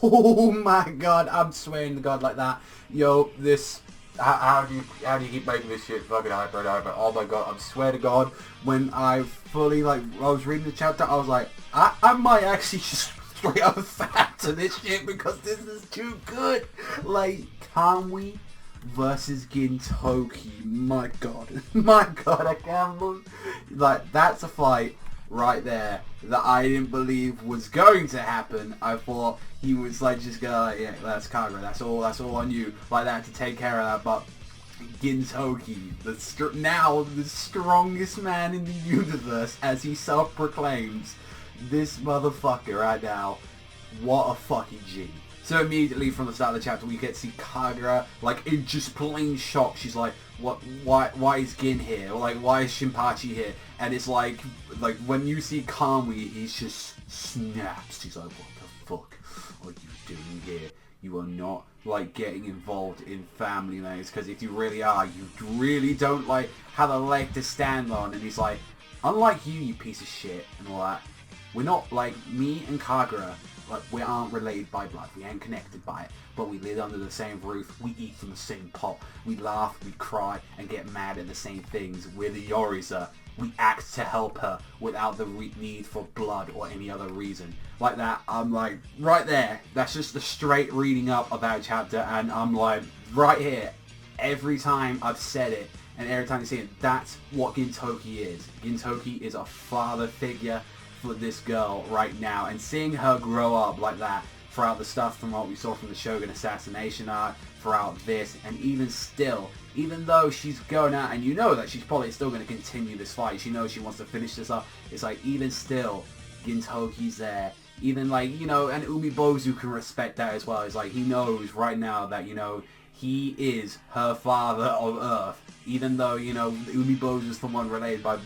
Oh my god, I'm swearing to God like that. Yo, this... How do you keep making this shit fucking hyper and hyper? Oh my god, I swear to God, when I fully, like, I was reading the chapter, I was like, I might actually just straight up fat to this shit because this is too good. Like, Kamui versus Gintoki. My god. My god, I can't believe... Like, that's a fight right there that I didn't believe was going to happen. I thought he was like just gonna like, yeah, that's Kagura, that's all on you, like that, to take care of that. But Gintoki, now the strongest man in the universe, as he self-proclaims, this motherfucker right now, what a fucking G. So immediately from the start of the chapter we get to see Kagura like in just plain shock. She's like, what, why is Gin here? Or like, why is Shinpachi here? And it's like when you see Kamui, he just snaps. He's like, what the fuck are you doing here? You are not like getting involved in family matters, because if you really are, you really don't like have a leg to stand on. And he's like, unlike you piece of shit and all that, we're not like me and Kagura. Like, we aren't related by blood, we ain't connected by it, but we live under the same roof, we eat from the same pot, we laugh, we cry, and get mad at the same things. We're the Yoriza. We act to help her without the need for blood or any other reason. Like that, I'm like, right there, that's just the straight reading up of that chapter, and I'm like, right here, every time I've said it, and every time you see it, that's what Gintoki is. Gintoki is a father figure for this girl right now, and seeing her grow up like that throughout the stuff from what we saw from the Shogun assassination arc, throughout this, and even still, even though she's going out and you know that she's probably still going to continue this fight, she knows she wants to finish this up, it's like, even still, Gintoki's there. Even like, you know, and Umibozu can respect that as well. It's like, he knows right now that, you know, he is her father of Earth, even though, you know, Umibozu's the one related by,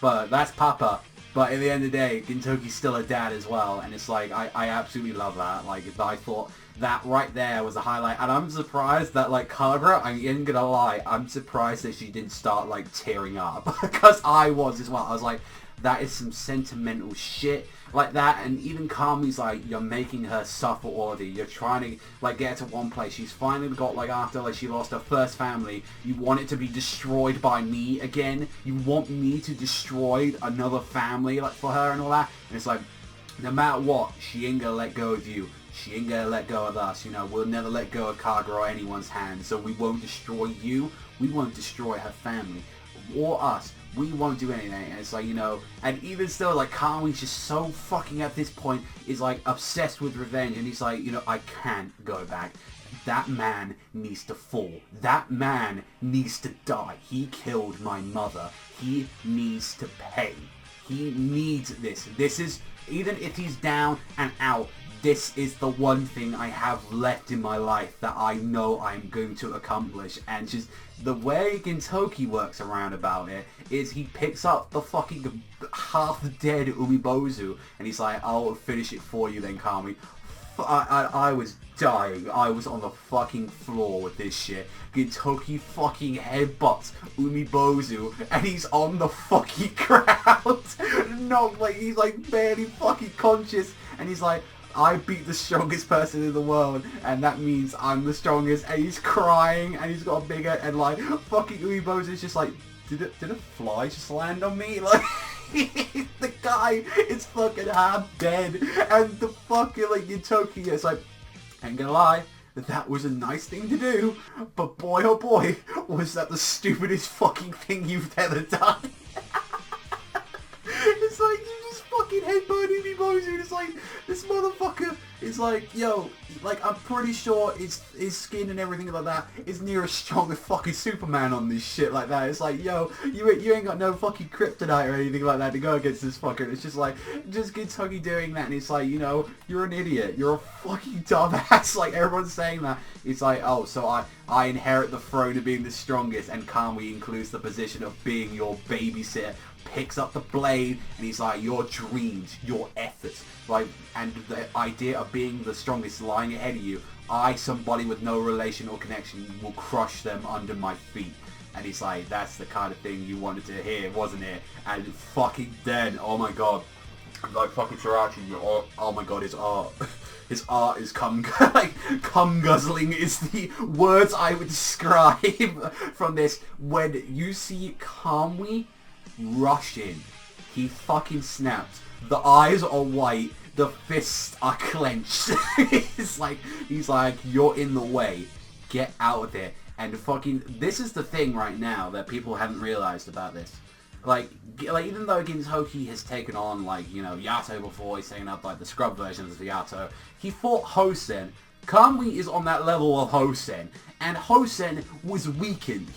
but that's Papa. But at the end of the day, Gintoki's still a dad as well, and it's like, I absolutely love that. Like, I thought that right there was a highlight, and I'm surprised that, like, Kagura, I ain't gonna lie, I'm surprised that she didn't start, like, tearing up, because I was as well. I was like, that is some sentimental shit like that. And even Kamui's like, you're making her suffer already, you're trying to like get her to one place, she's finally got like, after like she lost her first family, you want it to be destroyed by me again, you want me to destroy another family like for her and all that. And it's like, no matter what, she ain't gonna let go of you, she ain't gonna let go of us, you know, we'll never let go of Kagura or anyone's hand, so we won't destroy you, we won't destroy her family or us, we won't do anything. And it's like, you know, and even still, like, Kamui's just so fucking at this point is like obsessed with revenge, and he's like, you know, I can't go back. That man needs to fall. That man needs to die. He killed my mother. He needs to pay. He needs this. This is, even if he's down and out, this is the one thing I have left in my life that I know I'm going to accomplish. And just the way Gintoki works around about it is he picks up the fucking half dead Umibozu and he's like, I'll finish it for you then, Kamui. I was dying. I was on the fucking floor with this shit. Gintoki fucking headbutts Umibozu and he's on the fucking ground. No, like, he's like barely fucking conscious, and he's like, I beat the strongest person in the world, and that means I'm the strongest. And he's crying, and he's got a big head, and like fucking Umibozu's just like, did a fly just land on me? Like, the guy is fucking half dead, and the fucking like Gintoki is like, ain't gonna lie, that was a nice thing to do, but boy oh boy, was that the stupidest fucking thing you've ever done. It's like, you just fucking headbutt Umibozu. It's like, this motherfucker is like, yo, like, I'm pretty sure his skin and everything like that is near as strong as fucking Superman on this shit like that. It's like, yo, you ain't got no fucking kryptonite or anything like that to go against this fucker. It's just like, just Gintoki doing that, and it's like, you know, you're an idiot. You're a fucking dumbass. Like, everyone's saying that. It's like, oh, so I inherit the throne of being the strongest, and Kamui includes the position of being your babysitter. Picks up the blade and he's like, your dreams, your efforts, like, and the idea of being the strongest lying ahead of you, I, somebody with no relation or connection, will crush them under my feet. And he's like, that's the kind of thing you wanted to hear, wasn't it? And fucking then, oh my god, like fucking Shirachi, oh my god, his art. His art is cum guzzling is the words I would describe from this. When you see Kamui rush in, he fucking snaps. The eyes are white, the fists are clenched. He's like, you're in the way. Get out of there. And fucking, this is the thing right now that people haven't realized about this. Like even though Gintoki has taken on, like, you know, Yato before, he's taken up, like, the scrub versions of Yato, he fought Hosen. Kamui is on that level of Hosen, and Hosen was weakened.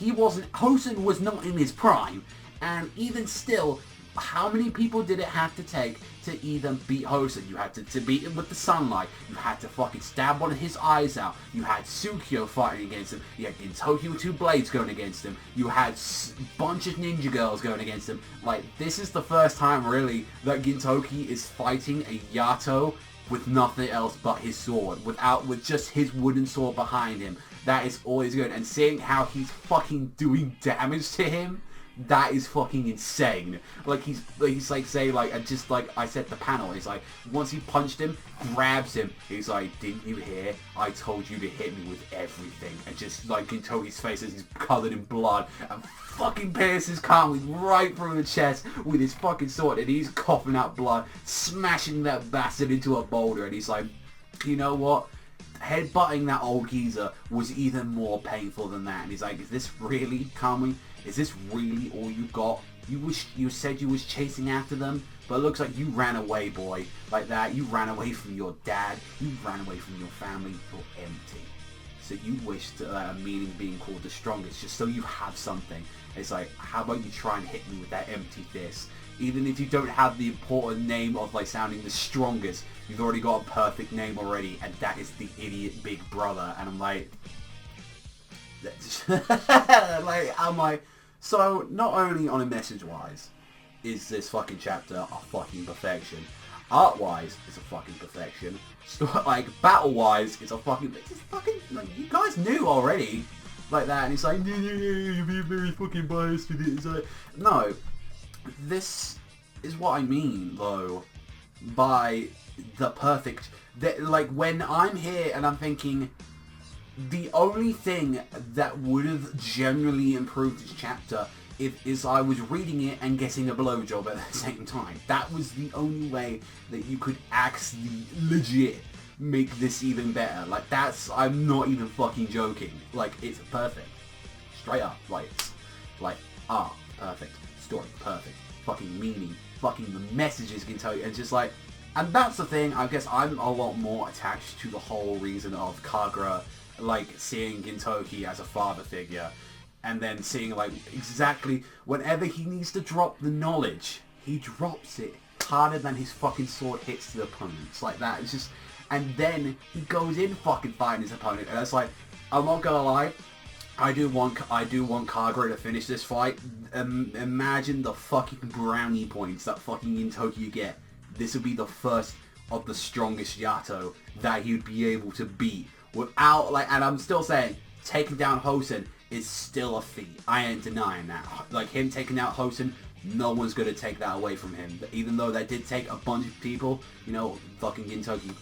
Hosen was not in his prime, and even still, how many people did it have to take to even beat Hosen? You had to beat him with the sunlight. You had to fucking stab one of his eyes out. You had Tsukio fighting against him. You had Gintoki with 2 blades going against him. You had a bunch of ninja girls going against him. Like, this is the first time, really, that Gintoki is fighting a Yato with nothing else but his sword. With just his wooden sword behind him. That is all he's good. And seeing how he's fucking doing damage to him, that is fucking insane. Like, he's like, say, like, just like I said, the panel, he's like, once he punched him, grabs him, he's like, didn't you hear? I told you to hit me with everything. And just, like, Gintoki's face is covered in blood, and fucking pierces Kamui right through the chest with his fucking sword, and he's coughing out blood, smashing that bastard into a boulder, and he's like, you know what? Headbutting that old geezer was even more painful than that. And he's like, is this really, Kamui? Is this really all you got? You said you was chasing after them, but it looks like you ran away, boy. Like that, you ran away from your dad, you ran away from your family, you're empty. So you wish to a meaning being called the strongest, just so you have something. It's like, how about you try and hit me with that empty fist? Even if you don't have the important name of, like, sounding the strongest, you've already got a perfect name already, and that is the idiot big brother. And I'm like, so not only on a message wise is this fucking chapter a fucking perfection, art wise it's a fucking perfection, like battle wise it's fucking, like, you guys knew already, like that. And it's like, you're being very fucking biased with it. It's like, no, this is what I mean though by the perfect, like, when I'm here and I'm thinking, the only thing that would have generally improved this chapter is I was reading it and getting a blowjob at the same time. That was the only way that you could actually legit make this even better. Like, I'm not even fucking joking. Like, it's perfect. Straight up. Like art, perfect. Story, perfect. Fucking meaning. Fucking the messages can tell you. And just like, and that's the thing, I guess I'm a lot more attached to the whole reason of Kagura, like, seeing Gintoki as a father figure, and then seeing, like, exactly whenever he needs to drop the knowledge, he drops it harder than his fucking sword hits the opponents, like that. It's just, and then he goes in fucking fighting his opponent, and it's like, I'm not gonna lie, I do want Kagura to finish this fight. Imagine the fucking brownie points that fucking Gintoki get. This would be the first of the strongest Yato that he'd be able to beat without, like, and I'm still saying, taking down Hosen is still a feat. I ain't denying that. Like, him taking out Hosen, no one's gonna take that away from him. Even though that did take a bunch of people, you know, fucking Gintoki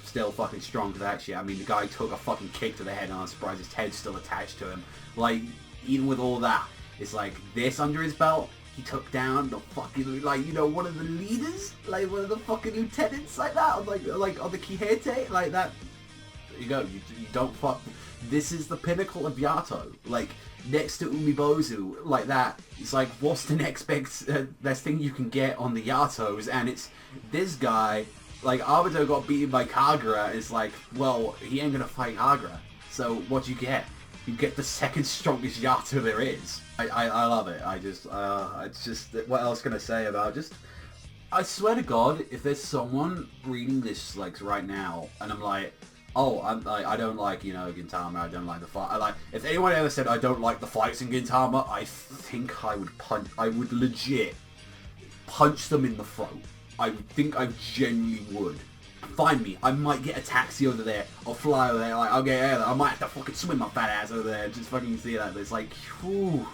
still fucking strong for that shit. I mean, the guy took a fucking kick to the head, and I'm surprised his head's still attached to him. Like, even with all that, it's like, this under his belt, he took down the fucking, like, you know, one of the leaders, like, one of the fucking lieutenants, like that, on, like on the Kihete, like that. There you go, you don't fuck. This is the pinnacle of Yato, like, next to Umibozu, like that. It's like, what's the next best thing you can get on the Yatos? And it's this guy, like, Obito got beaten by Kagura, and it's like, well, he ain't gonna fight Kagura, so what you get? You get the second strongest Yato there is. I love it. It's just, what else can I say about it? I swear to God, if there's someone reading this, like, right now, and I'm like, oh, I don't like, you know, Gintama, I don't like the fight. If anyone ever said I don't like the fights in Gintama, I think I would legit punch them in the throat. I think I genuinely would. Find me, I might get a taxi over there, I'll fly over there, like, I'll get there, I might have to fucking swim my fat ass over there and just fucking see that, but it's like, whew.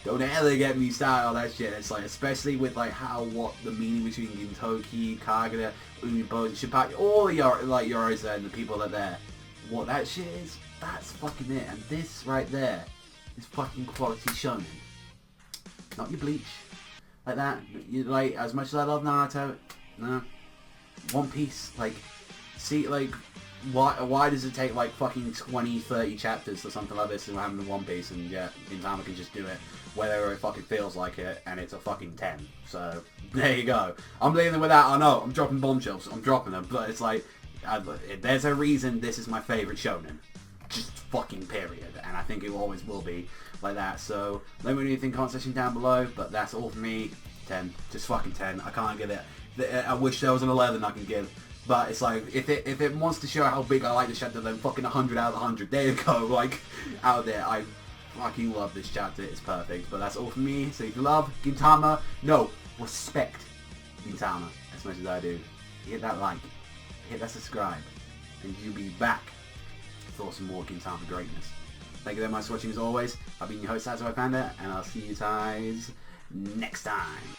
Don't ever get me started on that shit. It's like, especially with like what the meaning between Gintoki, Kagura, Umibose, Shippuden, all the Yoros and the people that are there. What that shit is, that's fucking it. And this right there is fucking quality shonen. Not your Bleach. Like that. You, like, as much as I love Naruto, no. One Piece, like, see, like, why does it take like fucking 20, 30 chapters or something like this and we're having One Piece, and yeah, Gintama can just do it whenever it fucking feels like it, and it's a fucking 10. So, there you go. I'm leaving with that. I know, I'm dropping bombshells. I'm dropping them, but it's like, there's a reason this is my favourite shonen. Just fucking period. And I think it always will be like that. So, let me know what you think in the comment section down below, but that's all for me. 10. Just fucking 10. I can't give it. I wish there was an 11 I can give. But it's like, if it wants to show how big I like this chapter, then fucking 100 out of 100. There you go, like, out there. I fucking love this chapter. It's perfect. But that's all from me. So if you love Gintama, no, respect Gintama as much as I do. Hit that like, hit that subscribe, and you'll be back for some more Gintama greatness. Thank you very much for watching as always. I've been your host, Savagezweipanda, and I'll see you guys next time.